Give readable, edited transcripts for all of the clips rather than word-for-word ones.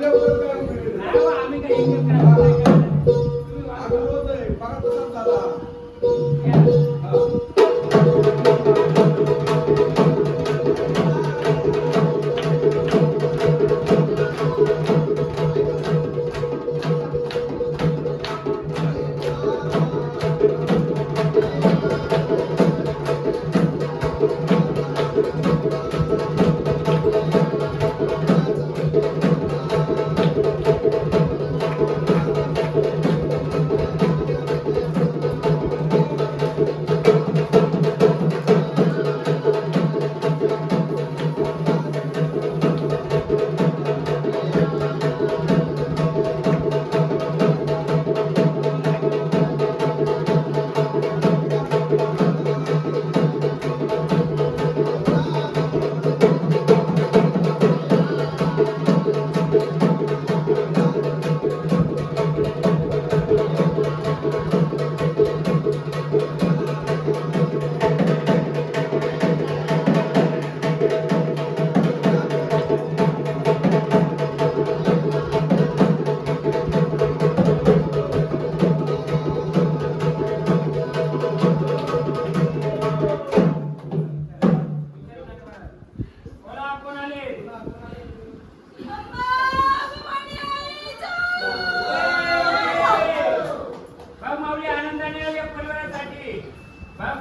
आम्ही काही करायचं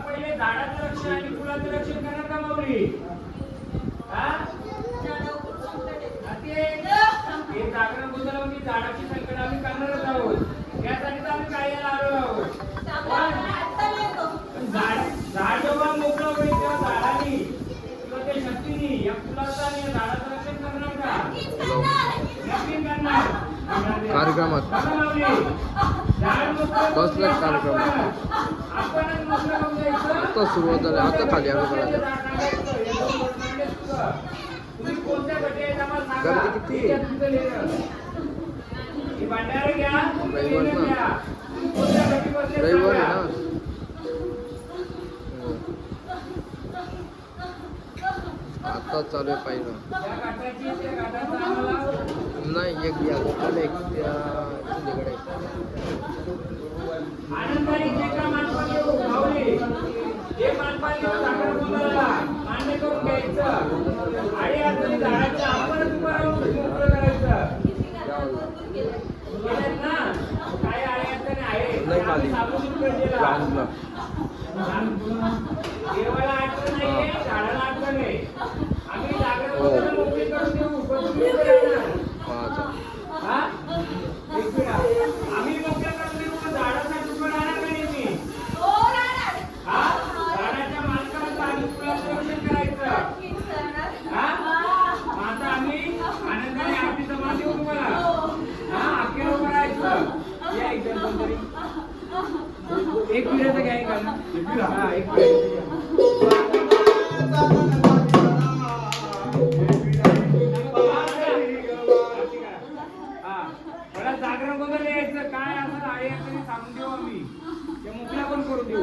पहिले झाडाचं रक्षण आणि फुलाचं रक्षण करणार का माऊली? जागरण गोंधळ म्हणजे झाडाची संकट आम्ही करणारच आहोत. त्यासाठी तर आम्ही काय आलो आहोत. झाड जेव्हा मोकळं होईल तेव्हा झाडाने किंवा त्या शक्तीने या फुलाचं आणि या झाडाचं रक्षण करणार का? नक्की करणार. कार्यक्रमात बसला कार्यक्रम आता सुरुवात झाली. आता खाली आलो गर्दी किती रविवार आहे ना. आता चालू आहे पाहिलं नाही एक या लोकांना एक त्या मान्य करून घ्यायचं आणि आता झाडाचं आपणच उभं राहून मोकळं करायचं ना. काय आहे देवाला अडचण नाहीये, झाडाला अडचण आहे. आम्ही जागरण मोकळी करून देऊ आम्ही मोकळं करून देऊ झाडासाठी पण राहणार नाही मी. झाडाच्या मालकाचं आणि फुलाचं रक्षण करायचं. आता आम्ही आनंदाने आपली जमा देऊ तुम्हाला. अखेर उभं राहायचं. या एकदम कोणतरी एक पिढ्याचं घ्या का ना. एक जागरण वगैरे यायचं काय असं आहे तरी सांगून देऊ आम्ही. ते मोकळा पण करू देऊ.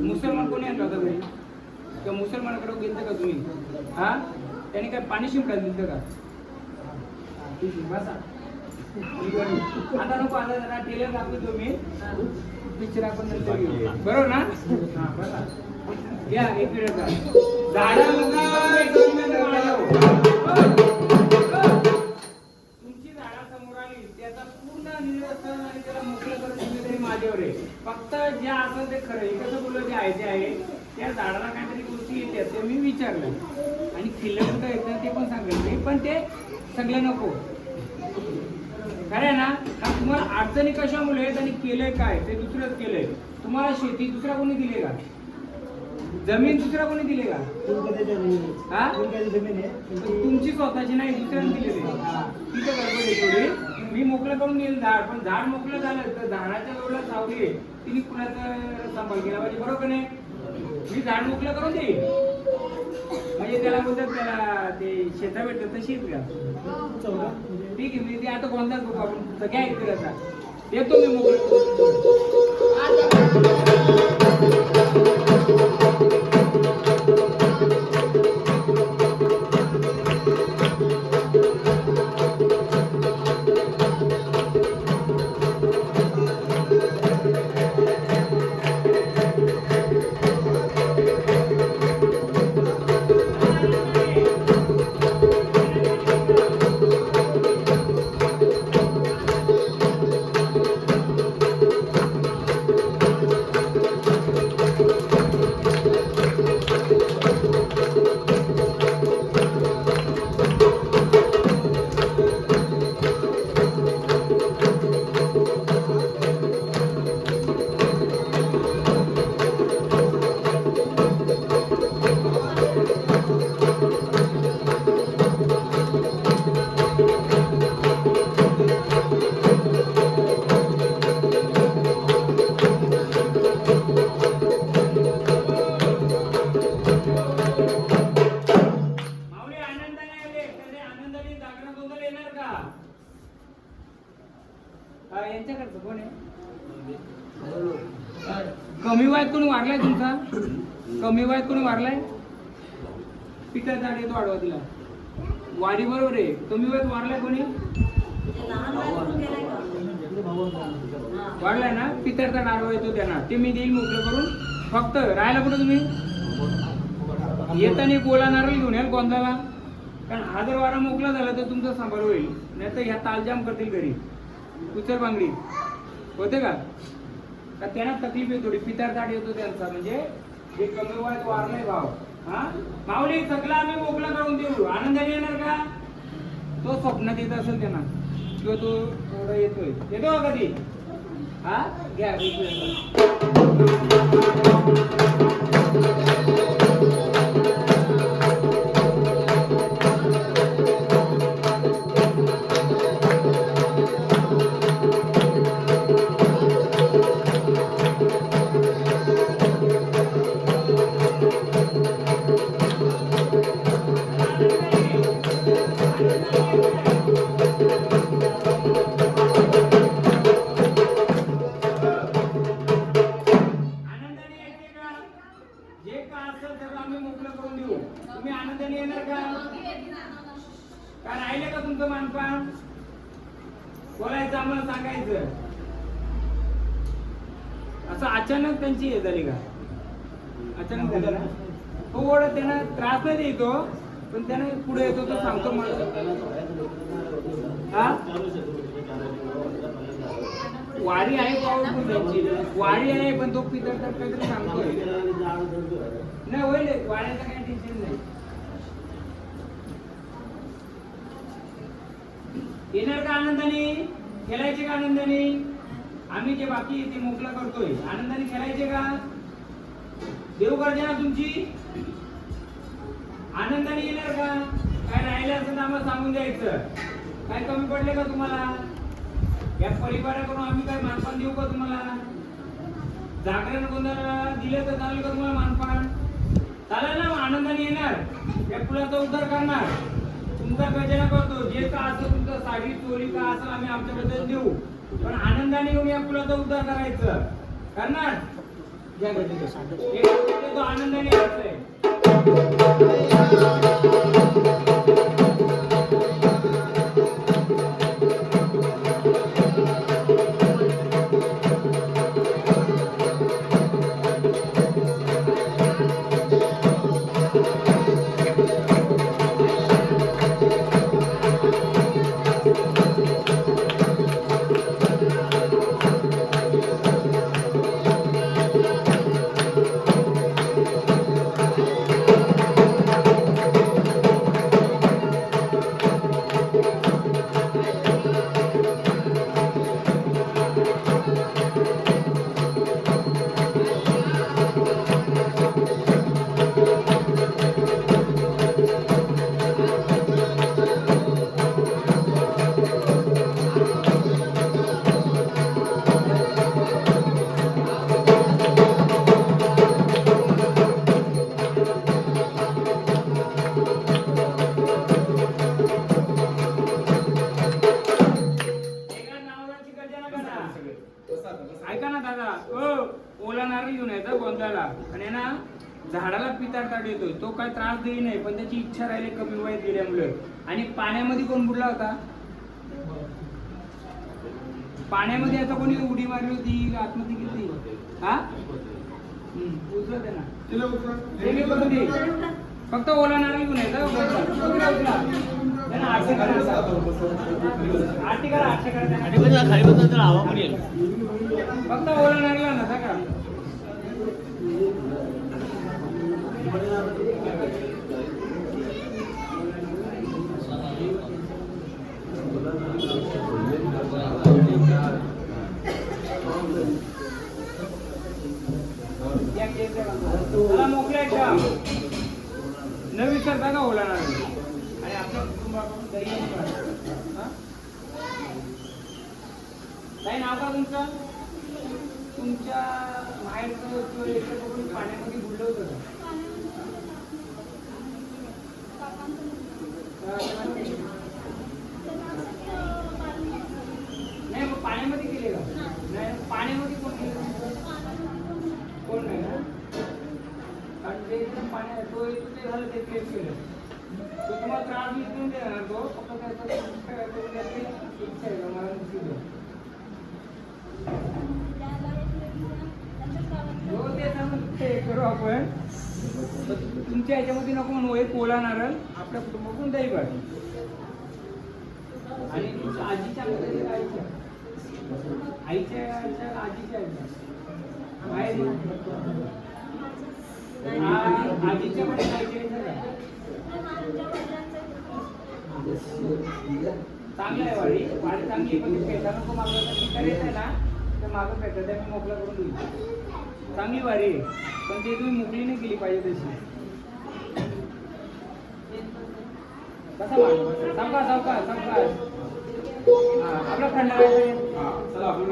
मुसलमान कोणी आणला होता घरी? त्या मुसलमानाकडे गेलते का तुम्ही? त्याने काय पाणी शिंपडा दिलं का? आता नको आता जरा टेलर दाखवतो तुम्ही पिक्चर आपण नंतर घेऊ बरोबर ना. या एक मिनिट तुमची झाडा समोर आली त्याचा पूर्ण निरसन आणि त्याला मोकळं करून तरी माझ्यावर आहे. फक्त जे असं ते खरं कसं बोललं जे आहे ते आहे. त्या झाडाला काहीतरी गोष्टी येतात ते मी विचारलं आणि खिल्लं कुठं येतं ते पण सांगितलं पण ते सगळं नको खरं ना. तुम्हाला अडचणी कशामुळे आहेत आणि केलंय काय ते दुसरंच केलंय. तुम्हाला शेती दुसरा कोणी दिले का? जमीन दुसरा कोणी दिले का? तुमची स्वतःची नाही दुसऱ्याने दिलेली. तिथं गडबड आहे थोडी. मी मोकळं करून देईल झाड, पण झाड मोकळं झालं तर झाडाच्या जवळ सावली आहे तिने कुणाचा सांभाळ केला पाहिजे, बरोबर नाही? मी झाड मोकळं करून देईल म्हणजे त्याला बोलतात त्याला ते शेता भेटत तशीच का? ठीक आहे, मी ते आता कोणताच बघू आपण सगळ्या ऐकतील आता येतो मी मोकळं. यांच्याकडचं कोण आहे? कमी वयात कोणी वारलाय तुमचा? कमी वयात कोणी वारलाय? पिता झाड येतो आडवा तिला वारी बरोबर आहे. कमी वयात वारलाय कोणी? वाढलाय ना, पितरचा आडवा येतो त्यांना ते मी देईल मोकळं करून. फक्त राहायला कुठं तुम्ही येताना गोळा नारळ घेऊन याल गोंधाला, कारण हा जर वारा मोकळा झाला तर तुमचा सांभाळ होईल, नाही तर ह्या तालजाम करतील घरी उचल बांगडी होते का? त्यांना तकलीफ येतो, थोडी पितर दाढ येतो त्यांचा, म्हणजे जे कमी वयात वारलाय भाव. हा माऊली सगळं आम्ही मोकळा करून देऊ, आनंदाने येणार का? तो स्वप्नात येत असेल त्यांना किंवा तो थोडा येतोय, येतो का कधी? हा घ्या बोलायचं आम्हाला सांगायचं. असं अचानक त्यांची हे झाली का? अचानक झालं ना, तो ओढ त्यांना त्रास नाही देतो, पण त्याने पुढे येतो तो सांगतो मला. हा वारी आहे पावरफुल त्यांची, वारी आहे, पण तो पितळतात काहीतरी सांगतोय. नाही होईल, वाऱ्याचं काही टेन्शन नाही. येणार का आनंदाने? खेळायचे का आनंदाने? आम्ही जे बाकी ते मोकळा करतोय आनंदाने खेळायचे का? देव गर्जना तुमची आनंदाने येणार का? काय राहिलं असेल तर आम्हाला सांगून द्यायचं. काय कमी पडले का तुम्हाला? या परिवाराकडून आम्ही काय मानपान देऊ का तुम्हाला? जागरण कोणाला दिले तर चालेल का तुम्हाला मानपान? चालेल ना? आनंदाने येणार, या कुलाचा उद्धार करणार, तुमचा गजना करतो. जे का असं तुमचं साडी चोरी का असं आम्ही आमच्याबद्दल देऊ, पण आनंदाने येऊन या कुलाचा उद्धार करायचं. करणार ज्या गजेचं तो आनंदाने यायचंय. येतं गोंधळाला आणि ना झाडाला पिताळ येतोय. तो काय त्रास देई नाही, पण त्याची इच्छा राहिली कमी वयात गेल्यामुळे. आणि पाण्यामध्ये कोण बुडला होता? पाण्यामध्ये आता कोणी उडी मारली होती, आत्महत्या केली? हा उचलत आहे ना, ते करून दे. फक्त ओला नारळ घेऊन येतं. फक्त ओला नारळ नका का? मला मोकळ्या एकदम न विसरता का ओला नारळ. आणि आपल्या कुटुंबाकडून दही काय नाव का तुमचं? तुमच्या माहेरचं किंवा याच्याकडून पाण्यामध्ये बुडलं होतं का? नाही मग पाण्यामध्ये गेले का? नाही पाण्यामध्ये कोण गेलं? कोण नाही ना, कारण ते एकदम पाण्यात तो ते झालं ते केस केलं. तो तुम्हाला त्रास देऊन देणार तो, फक्त त्याचा इच्छा आहे मला मुक्ती द्या. हो ते करू आपण. तुमच्या ह्याच्यामध्ये नको म्हणून एक ओला नारळ, आपल्या कुटुंबाकडून दही भाजी आणि तुमच्या आजीच्या आईच्या आजीच्या माहेर आजीच्या पण चांगलं आहे. वाडी वाडी चांगली, पण पेटा नको मागवता येत आहे ना, तर मागं पेटा त्या मी मोकळा करून देईल. चांगली वारी आहे, पण ते तुम्ही मोकळी नाही केली पाहिजे तशी. कसा मागवा सावकाश सावकाश सावकाश. आपला खंड चला आपण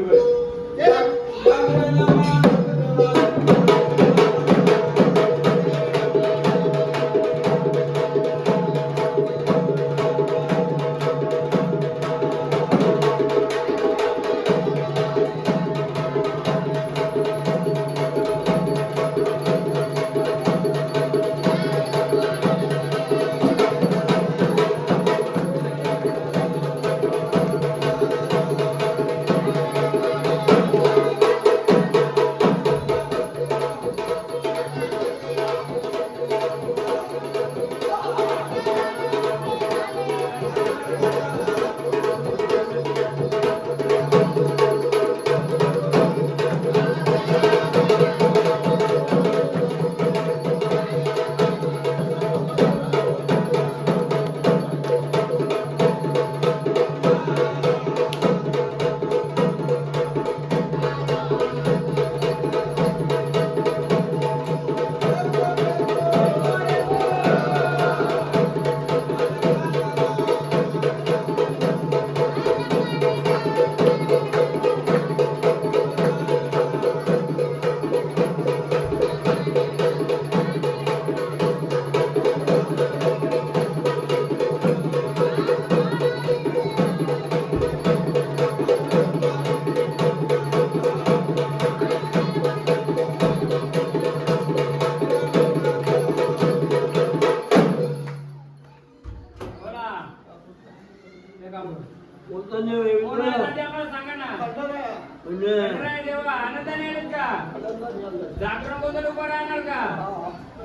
जागरण बद्दल उभा राहणार का?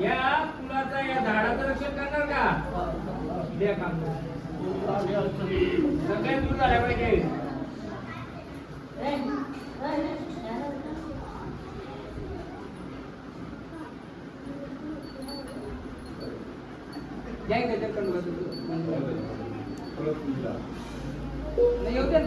या फुलाचा या झाडाचं रक्षण करणार का? द्या काम सगळे दूर झाल्या पाहिजे. नाही येऊ दे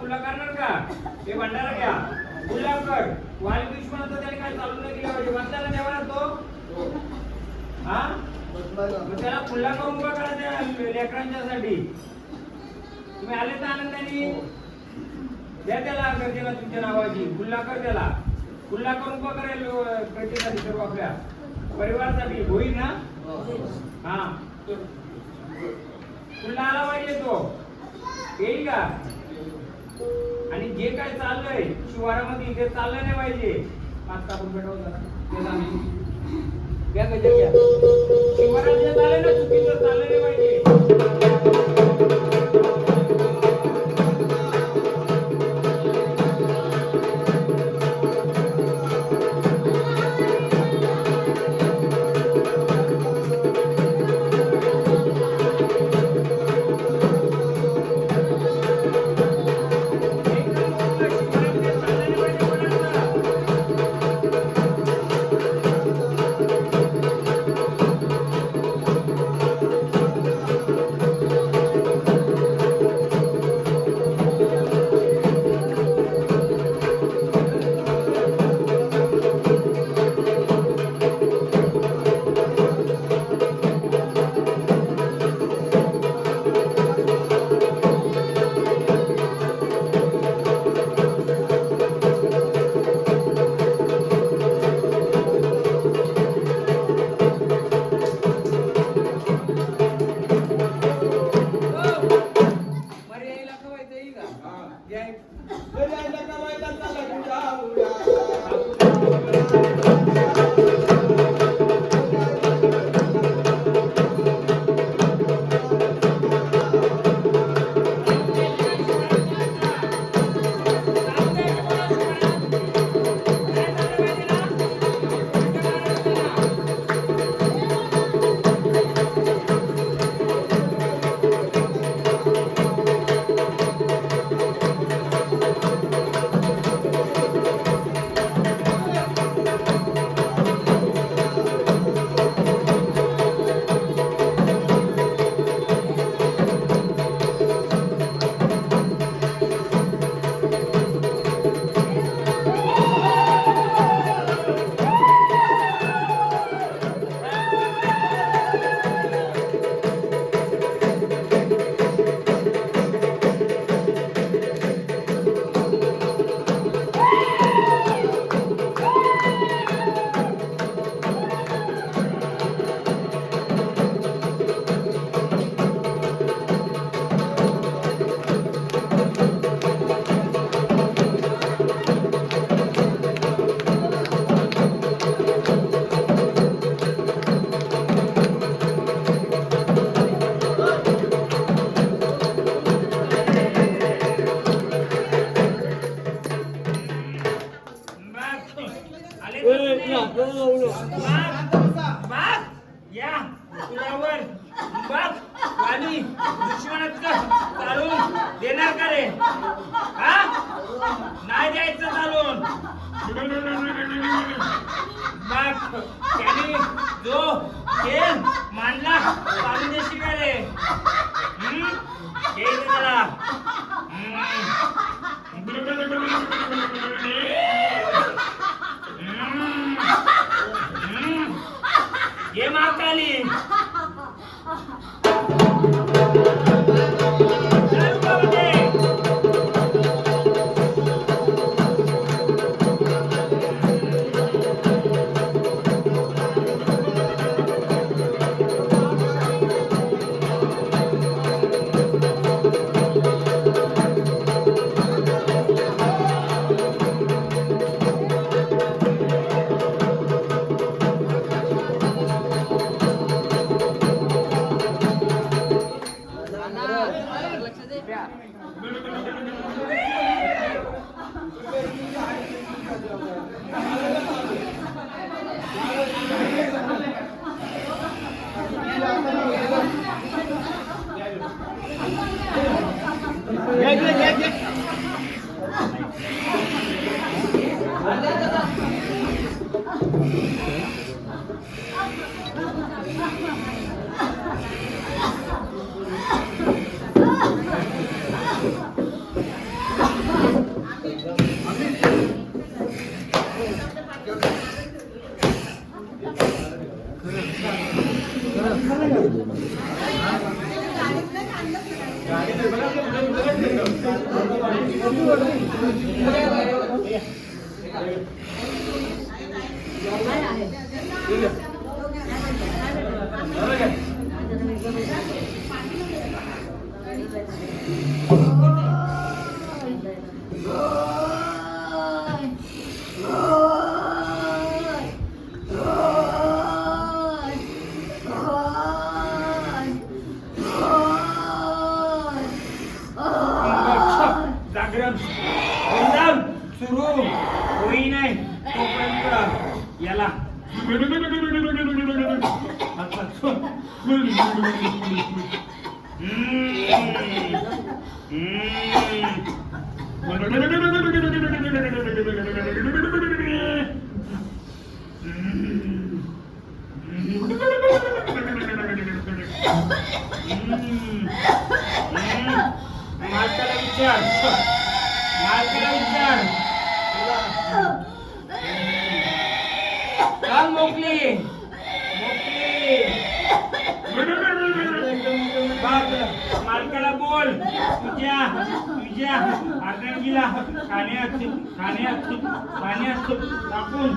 खुला करणार का? हे भंडारा घ्या, खुला कर. वाली दुश्मनाचं त्याने काय चालू नाही केलं पाहिजे. बसल्याला द्यावा ना तो. हा मग त्याला खुला करून उभा करा त्या लेकरांच्यासाठी. तुम्ही आले तर आनंदाने द्या त्याला गरजेला तुमच्या नावाची. खुल्ला कर त्याला. खुल्ला करून उभा करेल प्रत्येकासाठी सर्व आपल्या परिवारासाठी. होईल ना? हा खुल्ला आला पाहिजे तो. येईल का? आणि जे काय चाललंय शिवारामध्ये ते चाललं नाही पाहिजे. पाच टाकून भेटवत घ्या गजर घ्या. शिवारात जे चाललंय ना चुकीचं चाललं नाही पाहिजे. देणार का रे? हा नाही द्यायचं चालून. मग त्याने जो खेळ मांडला चालून देशील का रे? हे त्याला ये महाकाली जागरण एकदम सुरू होई नाही तोपर्यंत याला मालकाला विचार मालकाला विचार काल मोकली मालकाला बोल तुझ्या अर्धांगीला खाण्यात टाकून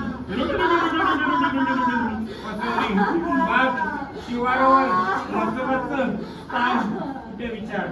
बाग शिवारावर महत्वाचं स्थान कुठे विचार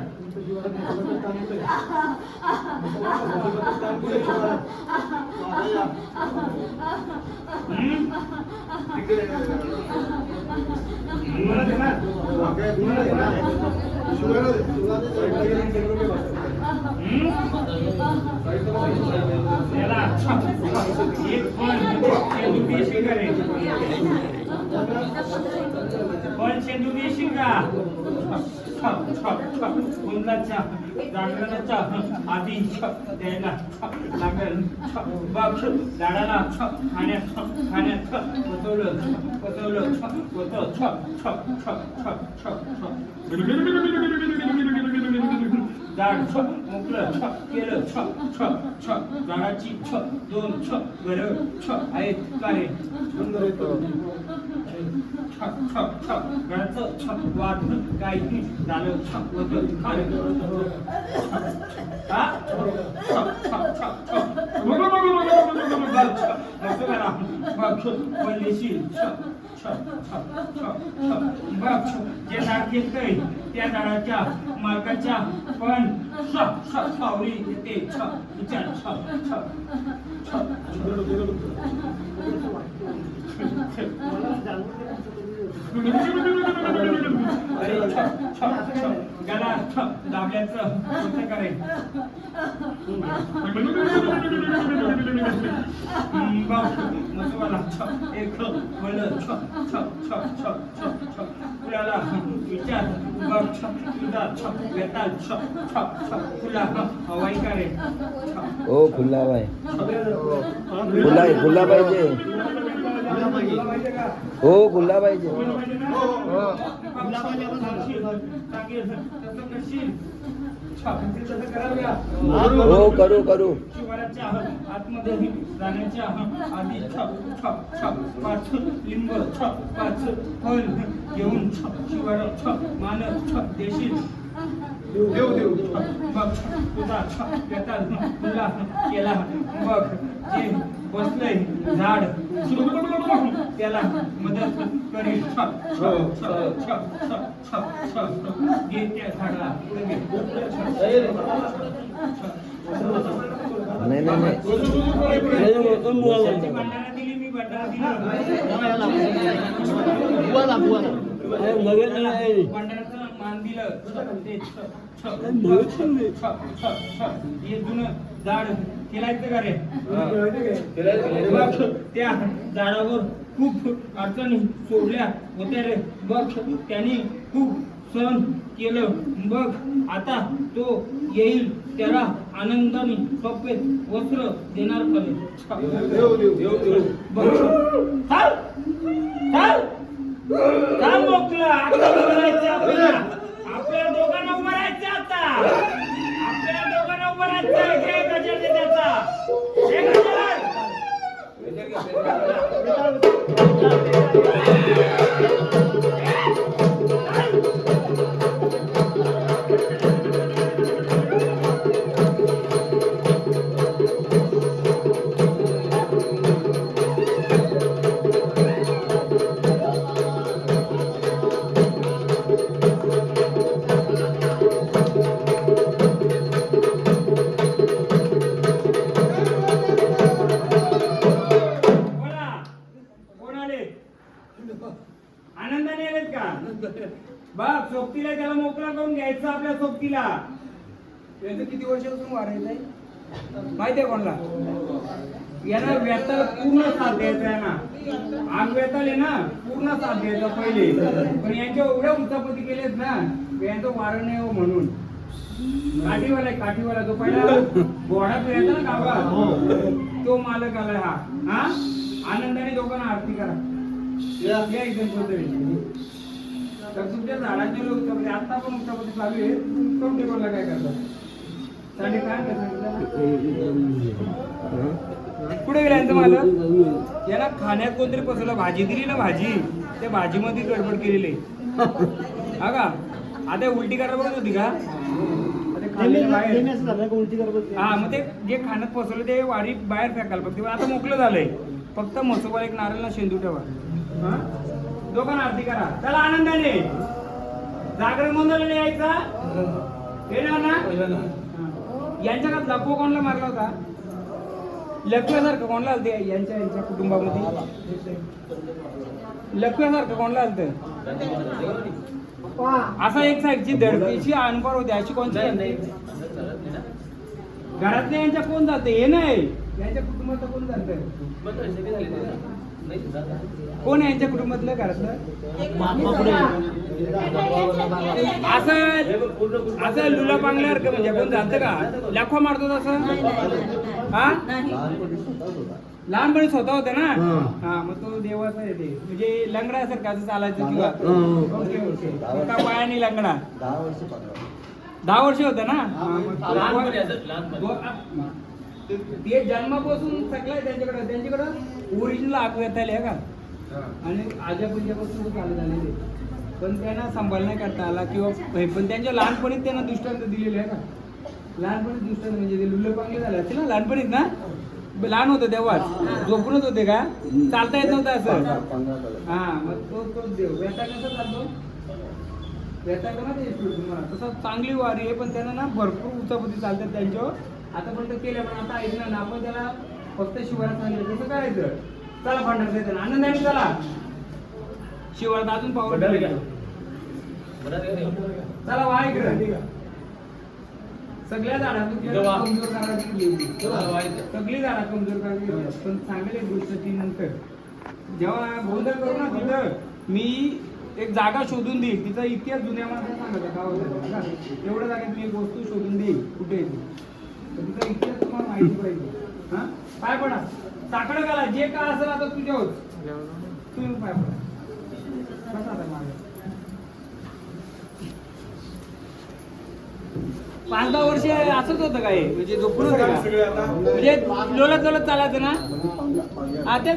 कुंडलाच्या जागरणाच्या आधी द्यायला लागेल बघ झाडाला खाण्यात पचवलं झाड मोकळं केलं झाडाची दोन घर आहेत काय घराचं वाद काही झालं जे झाड घेतलंय त्या झाडाच्या मालकाच्या पण सावली येते विचार गला दाबल्याचं कसं करेल मसुवाला एक फुलाला विचार तुझा वेताल फुला हवाई करेल हो खुला बाय खुला पाहिजे हो खुला पाहिजे हो करू शिवाराच्या आतमध्ये जाण्याच्या आधी पाच लिंब पाच फल घेऊन शिवार मान देशील देव मग तुझा फुला केला मग जे बसलंय झाड त्याला मदत करील घे त्या झाडाला नाही भांडारा दिली मी भांडाराचं मान दिलं हे जुनं झाड केलायचं का रे त्या झाडावर खूप अडचणी सोडल्या होत्या रे बघ त्यांनी खूप सहन केलं बघ आता तो येईल त्याला आनंदाने सफेद वस्त्र देणार करेल आपल्या दोघांना उभं राहायचं आता आपल्या दोघांना उभं राहायचं घे गजर दे त्याचा घे गजर त्याला मोकळा करून घ्यायचं आपल्या सोबतीला. यांचं किती वर्षापासून वारायचं आहे? माहितीये कोणाला? यांना व्यताला पूर्ण साथ द्यायचा आहे ना. आग व्यताले ना पूर्ण साथ द्यायचा पहिले, पण यांच्या एवढ्या उचापती केलेत ना यांचं वारं नाही हो म्हणून. काठीवाला आहे, काठीवाला जो पहिला घोडा फिरायचा ना गावात, तो मालक आलाय हा. हा आनंदाने दोघांना आरती करा. या इथून कोणतरी तर तुमच्या झाडांचे लोक उचापती आता पण उचापती चालू आहे. कोण टेबलला काय करतात? साडे काय पुढे गेल्यानंतर मला याला खाण्यात कोणतरी पसरलं, भाजी दिली ना, भाजी त्या भाजीमध्ये गडबड केलेली आहे. हा का आता उलटी करायला बघत होती का? आता खाल्लेलं बाहेर. हा मग ते जे खाण्यात पसरलं ते वारी बाहेर फेकायला बघते. आता मोकळं झालंय. फक्त मसोबाला एक नारळला शेंदू ठेवा. हा दोघांना आरती करा. चला आनंदाने. जागरण मंडळाला यायचा येणार ना. यांच्या का लपो कोणाला मारला होता? लपव्यासारखं कोणाला आलते यांच्या कुटुंबामध्ये? लपव्यासारखं कोणाला आलतं? असा एक साईडची धडकीची अनुभव होते. अशी कोणती घरातल्या यांच्या कोण जाते? हे नाही यांच्या कुटुंबाचं कोण जातं? कोण आहे यांच्या कुटुंबातलं घरातलं? असं लुला पांगल्यासारखं म्हणजे कोण जातं का? लाखो मारतो तसं? हा लहानपणी स्वतः होते ना. हा मग तो देवाचा आहे ते म्हणजे लंगडासारखं असं चालायचं किंवा ओके ओके का पायाने लंगडा 10 वर्ष होतं ना. ते जन्मापासून सगळं त्यांच्याकडं ओरिजिनल आग येता का आणि आजापंजापासून चालू झालेले, पण त्यांना सांभाळ नाही करता आला किंवा पण त्यांच्या लहानपणीच त्यांना दृष्टांत दिलेले आहे का. लहानपणी दृष्टांत म्हणजे ते लुल्ल पांगले झाले असतील ना लहानपणीच ना. लहान होतं तेव्हाच झोपूनच होते का? चालता येत नव्हतं असं. हा मग तोच देव व्यथा कसा चालतो? व्यथा का ना ते तुम्हाला तसं चांगली वारी आहे, पण त्यांना ना भरपूर उचापती चालतात त्यांच्यावर. आतापर्यंत केल्या पण आता ऐकलं ना आपण त्याला फक्त शिवारात सांगितलं कसं करायचं. चला भांडण येतं आनंदाने चला शिवारात अजून पावर चला वा इकडे. सगळ्या झाडातून कमजोर करायची सगळी झाडा कमजोर करायची. पण सांगेल एक गोष्ट ती नंतर जेव्हा गोंधळ करू ना तिथं मी एक जागा शोधून देईल. तिचा इतिहास जुन्या माणसाला सांगायचा का होता एवढ्या जागेत मी एक वस्तू शोधून देईल कुठे तिचा इतिहास तुम्हाला माहिती पाहिजे. हा पाय पडा साकडं घाला जे का असेल आता तुझ्या होत तुम्ही पाय पडा. कसा आता माझा 5-10 वर्ष असंच होतं काय म्हणजे झोपून होतं का म्हणजे लोलत लोलत चालायचं ना. आता